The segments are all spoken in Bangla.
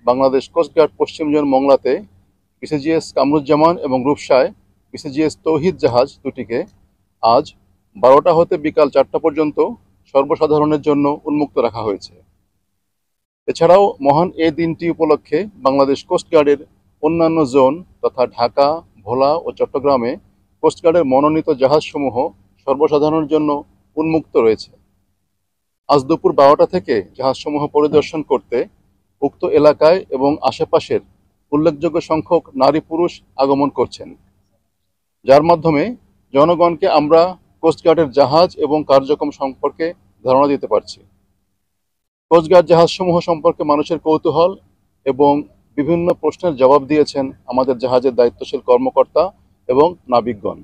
বাংলাদেশ কোস্টগার্ড পশ্চিম জোন মংলাতে বিসিজিএস কামরুজ্জামান এবং রূপসায় বিসিজিএস তৌহিদ জাহাজ দুটিকে আজ 12টা হতে বিকাল 4টা পর্যন্ত সর্বসাধারণের জন্য উন্মুক্ত রাখা হয়েছে। এছাড়াও মহান এই দিনটি উপলক্ষে বাংলাদেশ কোস্টগার্ডের অন্যান্য জোন তথা ঢাকা, ভোলা ও চট্টগ্রামে কোস্টগার্ডের মনোনীত জাহাজসমূহ সর্বসাধারণের জন্য উন্মুক্ত রয়েছে। আজ দুপুর 12টা থেকে জাহাজসমূহ পরিদর্শন করতে উক্ত এলাকায় এবং আশেপাশের উল্লেখযোগ্য সংখ্যক নারী পুরুষ আগমন করছেন, যার মাধ্যমে জনগণকে আমরা কোস্টগার্ডের জাহাজ এবং কার্যক্রম সম্পর্কে ধারণা দিতে পারছি। কোস্টগার্ড জাহাজসমূহ সম্পর্কে মানুষের কৌতূহল এবং বিভিন্ন প্রশ্নের জবাব দিয়েছেন আমাদের জাহাজের দায়িত্বশীল কর্মকর্তা এবং নাবিকগণ।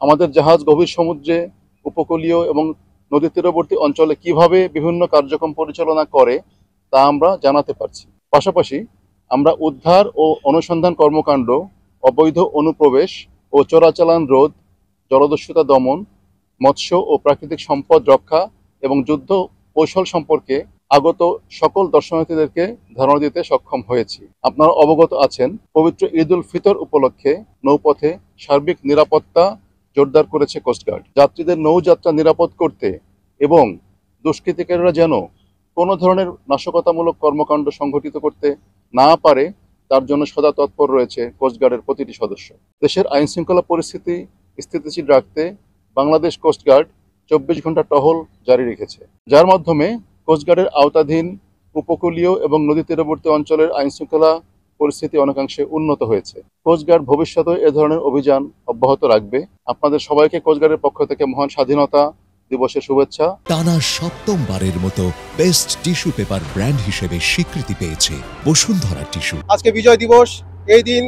আমাদের জাহাজ গভীর সমুদ্রে, উপকূলীয় এবং নদী তীরবর্তী অঞ্চলে কিভাবে বিভিন্ন কার্যক্রম পরিচালনা করে তা আমরা জানাতে পারছি। পাশাপাশি আমরা উদ্ধার ও অনুসন্ধান কর্মকাণ্ড, অবৈধ অনুপ্রবেশ ও চোরাচালান রোধ, জলদস্যুতা দমন, মৎস্য ও প্রাকৃতিক সম্পদ রক্ষা এবং যুদ্ধ কৌশল সম্পর্কে আগত সকল দর্শনার্থীদেরকে ধারণা দিতে সক্ষম হয়েছি। আপনারা অবগত আছেন, পবিত্র ঈদ উল ফিতর উপলক্ষে নৌপথে সার্বিক নিরাপত্তা জোরদার করেছে কোস্টগার্ড। যাত্রীদের নৌযাত্রা নিরাপদ করতে এবং দুষ্কৃতিকারীরা যেন কোনো ধরনের নাশকতামূলক কর্মকাণ্ড সংঘটিত করতে না পারে তার জন্য সদা তৎপর রয়েছে কোস্টগার্ডের প্রতিটি সদস্য। দেশের আইন শৃঙ্খলা পরিস্থিতি স্থিতিশীল রাখতে বাংলাদেশ কোস্টগার্ড 24 ঘন্টা টহল জারি রেখেছে, যার মাধ্যমে কোস্টগার্ডের আওতাধীন উপকূলীয় এবং নদী তীরবর্তী অঞ্চলের আইন শৃঙ্খলা পরিস্থিতি অনেকাংশে উন্নত হয়েছে। কোস্টগার্ড ভবিষ্যতে এ ধরনের অভিযান অব্যাহত রাখবে। আপনাদের সবাইকে কোস্টগার্ডের পক্ষ থেকে মহান স্বাধীনতা দিবসের শুভেচ্ছা। টানা সপ্তমবারের মতো বেস্ট টিস্যু পেপার ব্র্যান্ড হিসেবে স্বীকৃতি পেয়েছে বসুন্ধরা টিস্যু। আজকে বিজয় দিবস, এই দিন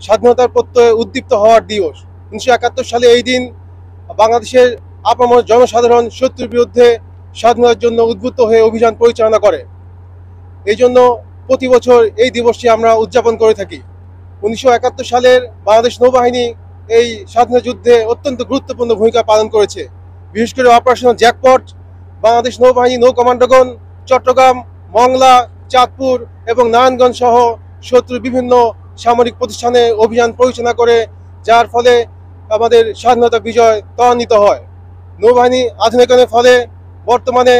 স্বাধীনতার প্রত্যয়ে উদ্দীপ্ত হওয়ার দিবস। 1971 সালে এই দিন বাংলাদেশের আপামর জনসাধারণ শত্রুর বিরুদ্ধে স্বাধীনতার জন্য উদ্বুদ্ধ হয়ে অভিযান পরিচালনা করে। এই জন্য প্রতি বছর এই দিবসটি আমরা উদযাপন করে থাকি। 1971 সালের বাংলাদেশ নৌবাহিনী এই স্বাধীনতা যুদ্ধে অত্যন্ত গুরুত্বপূর্ণ ভূমিকা পালন করেছে। বিশেষ করে অপারেশনাল জ্যাকপট বাংলাদেশ নৌবাহিনী নৌ কমান্ডোগণ চট্টগ্রাম, মংলা, চাঁদপুর এবং নারায়ণগঞ্জ সহ শত্রুর বিভিন্ন সামরিক প্রতিষ্ঠানে অভিযান পরিচালনা করে, যার ফলে আমাদের স্বাধীনতা বিজয় ত্বরান্বিত হয়। নৌবাহিনী আধুনিকায়নের ফলে বর্তমানে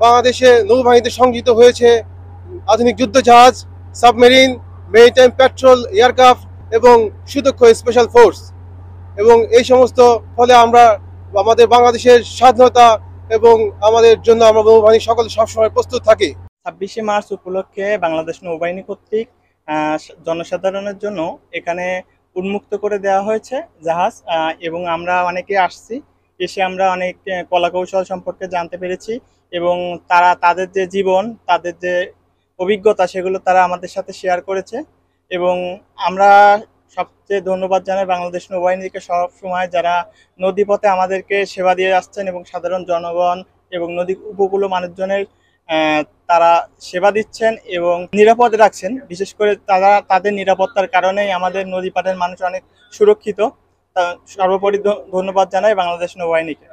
বাংলাদেশে নৌবাহিনীতে সংযোজিত হয়েছে আধুনিক যুদ্ধ জাহাজ, সাবমেরিন, মেরিটাইম প্যাট্রোল এয়ারক্রাফট এবং সুদক্ষ স্পেশাল ফোর্স। এবং এই সমস্ত ফলে আমরা আমাদের বাংলাদেশের স্বাধীনতা এবং আমাদের জন্য আমরা নৌবাহিনী সকলে সবসময় প্রস্তুত থাকি। 26শে মার্চ উপলক্ষে বাংলাদেশ নৌবাহিনী কর্তৃক জনসাধারণের জন্য এখানে উন্মুক্ত করে দেওয়া হয়েছে জাহাজ, এবং আমরা অনেকে আসছি, এসে আমরা অনেক কলাকৌশল সম্পর্কে জানতে পেরেছি এবং তারা তাদের যে জীবন, তাদের যে অভিজ্ঞতা সেগুলো তারা আমাদের সাথে শেয়ার করেছে। এবং আমরা সবচেয়ে ধন্যবাদ জানাই বাংলাদেশ নৌবাহিনীকে, সব সময় যারা নদীপথে আমাদেরকে সেবা দিয়ে আসছেন এবং সাধারণ জনগণ এবং নদী উপকূল মানুষজনের তারা সেবা দিচ্ছেন এবং নিরাপদ রাখছেন। বিশেষ করে তারা তাদের নিরাপত্তার কারণেই আমাদের নদীপাড়ের মানুষ অনেক সুরক্ষিত। সর্বোপরি ধন্যবাদ জানাই বাংলাদেশ নৌবাহিনীকে।